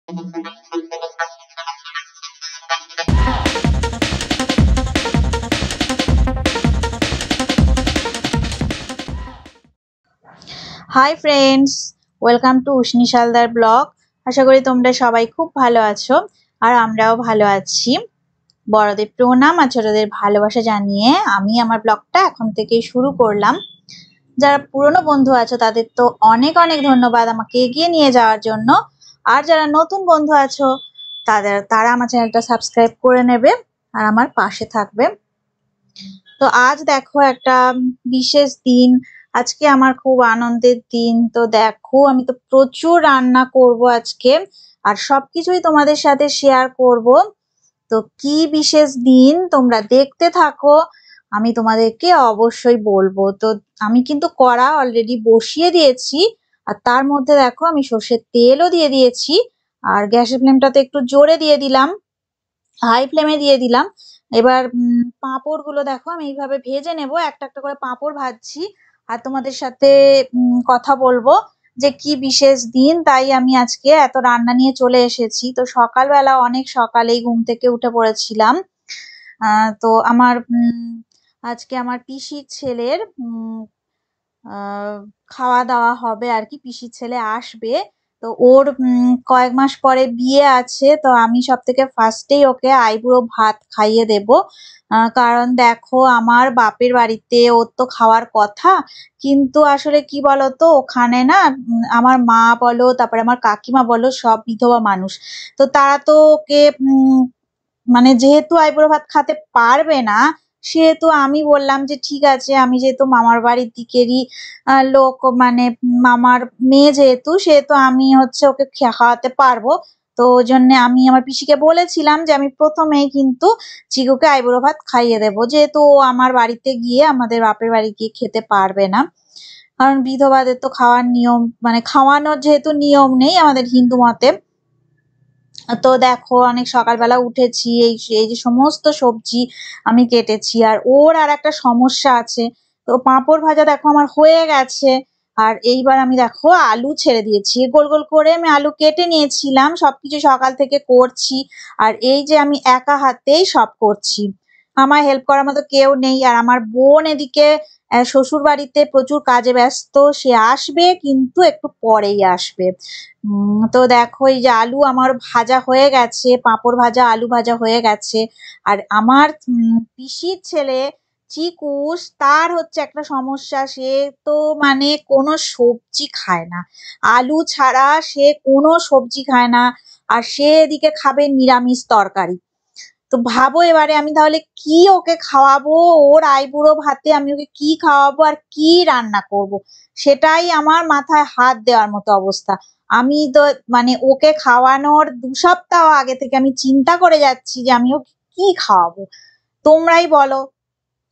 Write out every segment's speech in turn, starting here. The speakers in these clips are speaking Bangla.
High friends, welcome to Ushni সালদার ব্লগ। আশা করি তোমরা সবাই খুব ভালো আছো আর আমরাও ভালো আছি। বড়দের প্রণাম আর ছোটদের ভালোবাসা জানিয়ে আমি আমার ব্লগটা এখন থেকেই শুরু করলাম। যারা পুরনো বন্ধু আছো তাদের তো অনেক অনেক ধন্যবাদ আমাকে এগিয়ে নিয়ে যাওয়ার জন্য। আর যারা নতুন বন্ধু আছো তারা আমার চ্যানেলটা সাবস্ক্রাইব করে নেবে আর আমার পাশে থাকবে। তো আজ দেখো একটা বিশেষ দিন, আজকে আমার খুব আনন্দের দিন। তো দেখো আমি তো প্রচুর রান্না করব আজকে আর সবকিছুই তোমাদের সাথে শেয়ার করব। তো কি বিশেষ দিন তোমরা দেখতে থাকো, আমি তোমাদেরকে অবশ্যই বলবো। তো আমি কিন্তু কড়া অলরেডি বসিয়ে দিয়েছি আর তার মধ্যে দেখো আমি সর্ষের তেলও দিয়ে দিয়েছি আর গ্যাসের ফ্লেমটা তো একটু জোরে দিয়ে দিলাম, হাই ফ্লেমে দিয়ে দিলাম। এবার পাঁপড় গুলো দেখো আমি এইভাবে ভেজে নেব, একটা একটা করে পাঁপড় ভাজছি আর তোমাদের সাথে কথা বলবো যে কি বিশেষ দিন, তাই আমি আজকে এত রান্না নিয়ে চলে এসেছি। তো সকালবেলা অনেক সকালেই ঘুম থেকে উঠে পড়েছিলাম। তো আমার আজকে আমার পিসির ছেলের খাওয়া দাওয়া হবে আর কি, পিসির ছেলে আসবে। তো ওর কয়েক মাস পরে বিয়ে আছে, তো আমি সব থেকে ফার্স্টেই ওকে আইবুড়ো ভাত খাইয়ে দেব। কারণ দেখো আমার বাপের বাড়িতে ওর তো খাওয়ার কথা, কিন্তু আসলে কি বলতো ওখানে না আমার মা বলো তারপরে আমার কাকিমা বলো সব বিধবা মানুষ। তো তারা তো ওকে মানে যেহেতু আইবুড়ো ভাত খেতে পারবে না, সেহেতু আমি বললাম যে ঠিক আছে, আমি যেহেতু মামার বাড়ির দিকেরই লোক, মানে মামার মেয়ে যেহেতু, সেহেতু আমি হচ্ছে ওকে খাওয়াতে পারবো। তো ওই জন্য আমি আমার পিসিকে বলেছিলাম যে আমি প্রথমেই কিন্তু চিকুকে আইবুড়ো ভাত খাইয়ে দেবো, যেহেতু ও আমার বাড়িতে গিয়ে আমাদের বাপের বাড়ি গিয়ে খেতে পারবে না। কারণ বিধবাদের তো খাওয়ার নিয়ম, মানে খাওয়ানোর যেহেতু নিয়ম নেই আমাদের হিন্দু মতে। তো দেখো অনেক সকালবেলা উঠেছি, এই যে সমস্ত সবজি আমি কেটেছি। আর ওর আর একটা সমস্যা আছে, তো পাঁপড় ভাজা দেখো আমার হয়ে গেছে। আর এইবার আমি দেখো আলু ছেড়ে দিয়েছি, গোল গোল করে আমি আলু কেটে নিয়েছিলাম, সবকিছু সকাল থেকে করছি। আর এই যে আমি একা হাতেই সব করছি, আমার হেল্প করার মতো কেউ নেই। আর আমার বোন এদিকে শ্বশুর বাড়িতে প্রচুর কাজে ব্যস্ত, সে আসবে কিন্তু একটু পরেই আসবে। তো দেখো এই যে আলু আমার ভাজা হয়ে গেছে, পাঁপড় ভাজা আলু ভাজা হয়ে গেছে। আর আমার পিসির ছেলে চিকুস, তার হচ্ছে একটা সমস্যা, সে তো মানে কোনো সবজি খায় না, আলু ছাড়া সে কোনো সবজি খায় না। আর সে এদিকে খাবে নিরামিষ তরকারি। তো ভাবো এবারে আমি তাহলে কি ওকে খাওয়াবো, ওর আইবুড়ো ভাতে আমি ওকে কি খাওয়াবো আর কি রান্না করব, সেটাই আমার মাথায় হাত দেওয়ার মতো অবস্থা। আমি তো মানে ওকে খাওয়ানোর 2 সপ্তাহ আগে থেকে আমি চিন্তা করে যাচ্ছি যে আমি ওকে কি খাওয়াবো। তোমরাই বলো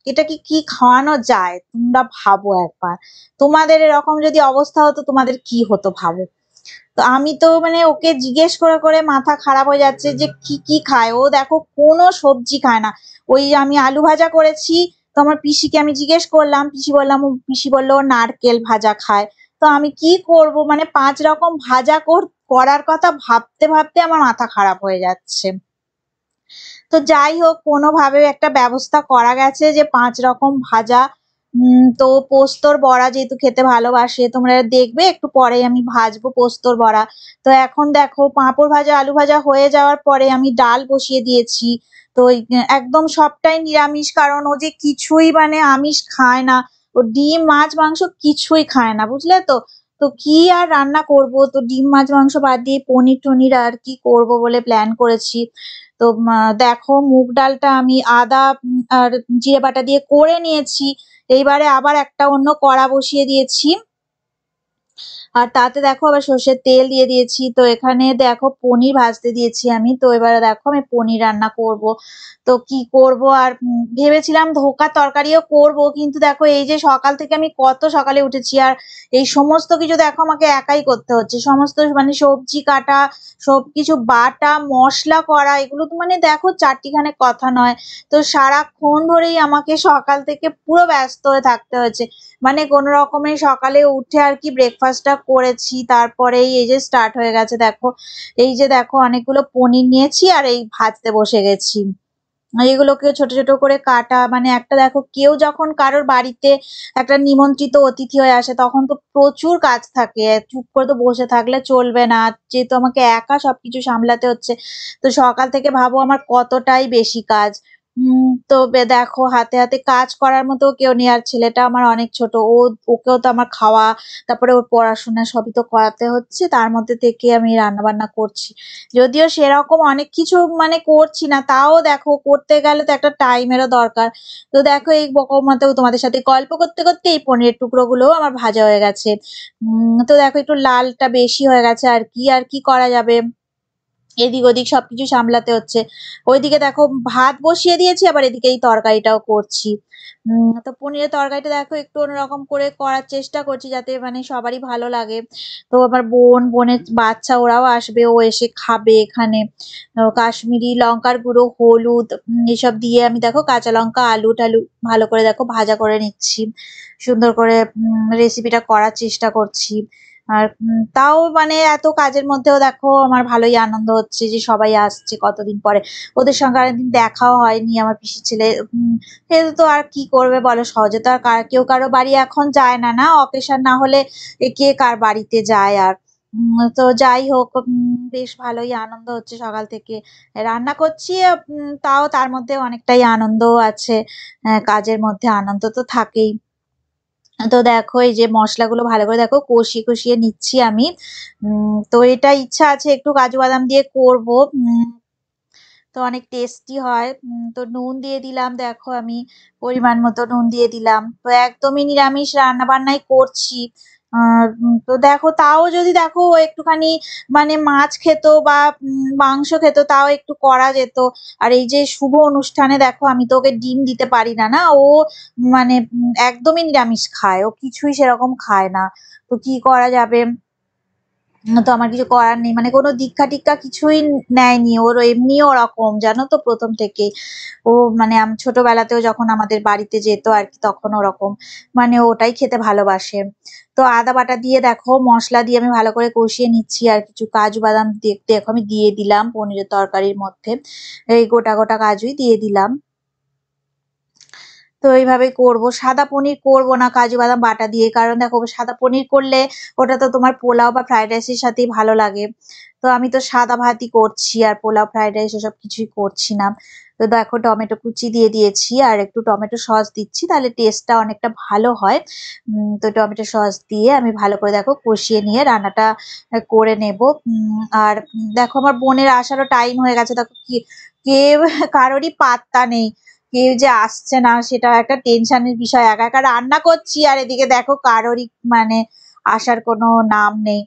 এটা কি খাওয়ানো যায়, তোমরা ভাবো একবার, তোমাদের এরকম যদি অবস্থা হতো তোমাদের কি হতো ভাবো। তো আমি তো মানে ওকে জিজ্ঞেস করে করে মাথা খারাপ হয়ে যাচ্ছে যে কি খায় ও। দেখো কোনো সবজি খায় না। ওই আমি আলু ভাজা করেছি, তো আমার পিসিকে আমি জিজ্ঞেস করলাম, পিসি বললো ও নারকেল ভাজা খায়। তো আমি কি করব, মানে 5 রকম ভাজা করার কথা ভাবতে ভাবতে আমার মাথা খারাপ হয়ে যাচ্ছে। তো যাই হোক কোনোভাবে একটা ব্যবস্থা করা গেছে যে 5 রকম ভাজা। তো পোস্তর বড়া যেহেতু খেতে ভালোবাসে, তোমরা দেখবে একটু পরেই আমি ভাজবো পোস্তর বড়া। তো এখন দেখো পাঁপড় ভাজা আলু ভাজা হয়ে যাওয়ার পরে আমি ডাল বসিয়ে দিয়েছি। তো একদম সবটাই নিরামিষ, কারণ ও যে কিছুই মানে আমিষ খায় না, ও ডিম মাছ মাংস কিছুই খায় না, বুঝলে তো। তো কি আর রান্না করব, তো ডিম মাছ মাংস বাদ দিয়ে পনির টনির আর কি করব বলে প্ল্যান করেছি। তো দেখো মুগ ডালটা আমি আদা আর জিরে বাটা দিয়ে করে নিয়েছি। এইবারে আবার একটা অন্য কড়া বসিয়ে দিয়েছি আর তাতে দেখো আবার সর্ষের তেল দিয়ে দিয়েছি। তো এখানে দেখো পনির ভাজতে দিয়েছি আমি। তো এবারে দেখো আমি পনির রান্না করব। তো কি করব আর ভেবেছিলাম ধোকার তরকারিও করব, কিন্তু দেখো এই যে সকাল থেকে আমি কত সকালে উঠেছি আর এই সমস্ত কিছু দেখো আমাকে একাই করতে হচ্ছে, সমস্ত মানে সবজি কাটা, সবকিছু বাটা, মশলা করা, এগুলো তো মানে দেখো চারটিখানে কথা নয়। তো সারাক্ষণ ধরেই আমাকে সকাল থেকে পুরো ব্যস্ত হয়ে থাকতে হয়েছে, মানে কোনো রকমে সকালে উঠে আর কি ব্রেকফাস্টটা করেছি তারপরেই এই যে স্টার্ট হয়ে গেছে দেখো। এই যে দেখো অনেকগুলো পনির নিয়েছি আর এই ভাজতে বসে গেছি। এগুলোকে ছোট ছোট করে কাটা, মানে একটা দেখো কেউ যখন কারোর বাড়িতে একটা নিমন্ত্রিত অতিথি হয়ে আসে তখন তো প্রচুর কাজ থাকে, চুপ করে তো বসে থাকলে চলবে না, যেহেতু আমাকে একা সবকিছু সামলাতে হচ্ছে। তো সকাল থেকে ভাবো আমার কতটাই বেশি কাজ। তো দেখো হাতে হাতে কাজ করার মতো কেউ নেই, আর ছেলেটা আমার অনেক ছোট, ওকেও তো আমার খাওয়া, তারপরে ওর পড়াশোনা সবই তো করাতে হচ্ছে, তার মধ্যে থেকে আমি রান্না বান্না করছি। যদিও সেরকম অনেক কিছু মানে করছি না, তাও দেখো করতে গেলে তো একটা টাইমেরও দরকার। তো দেখো এই বকমাতেও তোমাদের সাথে গল্প করতে করতে এই পনিরের টুকরোগুলোও আমার ভাজা হয়ে গেছে। তো দেখো একটু লালটা বেশি হয়ে গেছে, আর কি করা যাবে, এদিক ওদিক সবকিছু সামলাতে হচ্ছে। ওইদিকে দেখো ভাত বসিয়ে দিয়েছি, আবার এদিকে এই তরকারিটাও করছি। তো পনিরের তরকারিটা দেখো একটু অন্যরকম করে করার চেষ্টা করছি যাতে মানে সবারই ভালো লাগে। তো আমার বোনের বাচ্চা ওরাও আসবে, ও এসে খাবে এখানে। কাশ্মীরি লঙ্কার গুঁড়ো, হলুদ এসব দিয়ে আমি দেখো কাঁচা লঙ্কা আলু টালু ভালো করে দেখো ভাজা করে নিচ্ছি, সুন্দর করে রেসিপিটা করার চেষ্টা করছি। আর তাও মানে এত কাজের মধ্যেও দেখো আমার ভালোই আনন্দ হচ্ছে যে সবাই আসছে কতদিন পরে। ওদের সঙ্গে অনেকদিন দেখাও হয়নি আমার পিসির ছেলে। সেহেতু তো আর কি করবে বলো, সহজে তো আর কেউ কারো বাড়ি এখন যায় না, না অকেশন না হলে কে কার বাড়িতে যায় আর। তো যাই হোক, বেশ ভালোই আনন্দ হচ্ছে সকাল থেকে রান্না করছি। তাও তার মধ্যে অনেকটাই আনন্দও আছে। কাজের মধ্যে আনন্দ তো থাকেই। তো দেখো এই যে মশলাগুলো ভালো করে দেখো কষিয়ে কষিয়ে নিচ্ছি আমি। তো এটা ইচ্ছা আছে একটু কাজু বাদাম দিয়ে করবো। তো অনেক টেস্টি হয়। তো নুন দিয়ে দিলাম দেখো, আমি পরিমাণ মতো নুন দিয়ে দিলাম। তো একদমই নিরামিষ রান্না বান্নাই করছি। তো দেখো তাও যদি দেখো ও একটুখানি মানে মাছ খেত বা মাংস খেত তাও একটু করা যেত। আর এই যে শুভ অনুষ্ঠানে দেখো আমি তো ওকে ডিম দিতে পারি না, না ও মানে একদমই নিরামিষ খায়, ও কিছুই সেরকম খায় না। তো কি করা যাবে, তো আমার কিছু করার নেই, মানে কোনো দীক্ষা টিক্ষা কিছুই নেয়নি, ওর এমনি ওরকম জানো তো প্রথম থেকেই। ও মানে ছোটবেলাতেও যখন আমাদের বাড়িতে যেত আর কি তখন ওরকম, মানে ওটাই খেতে ভালোবাসে। তো আদা বাটা দিয়ে দেখো মশলা দিয়ে আমি ভালো করে কষিয়ে নিচ্ছি, আর কিছু কাজু বাদাম দেখো আমি দিয়ে দিলাম পনিরের তরকারির মধ্যে, এই গোটা গোটা কাজুই দিয়ে দিলাম। তো এইভাবে করব, সাদা পনির করব না কাজু বাদাম বাটা দিয়ে, কারণ দেখো সাদা পনির করলে ওটা তো তোমার পোলাও বা ফ্রাইড রাইসের সাথেই ভালো লাগে। তো আমি তো সাদা ভাতই করছি, আর পোলাও ফ্রাইড রাইস এসব কিছুই করছি না। তো দেখো টমেটো কুচি দিয়ে দিয়েছি আর একটু টমেটো সস দিচ্ছি, তাহলে টেস্টটা অনেকটা ভালো হয়। তো টমেটো সস দিয়ে আমি ভালো করে দেখো কষিয়ে নিয়ে রান্নাটা করে নেব। আর দেখো আমার বোনের আসারও টাইম হয়ে গেছে, দেখো কি কে কারোরই পাত্তা নেই, কেউ যে আসছে না সেটা একটা টেনশনের বিষয়। একা একা রান্না করছি আর এদিকে দেখো কারোরই মানে আসার কোনো নাম নেই।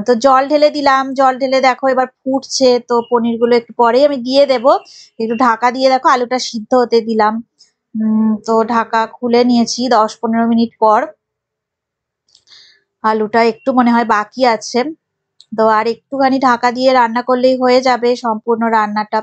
তো জল ঢেলে দিলাম, জল ঢেলে দেখো এবার ফুটছে, তো পনির গুলো একটু পরেই আমি দিয়ে দেব। একটু ঢাকা দিয়ে দেখো আলুটা সিদ্ধ হতে দিলাম। তো ঢাকা খুলে নিয়েছি 10-15 মিনিট পর। আলুটা একটু মনে হয় বাকি আছে, তো আর একটুখানি ঢাকা দিয়ে রান্না করলেই হয়ে যাবে সম্পূর্ণ রান্নাটা।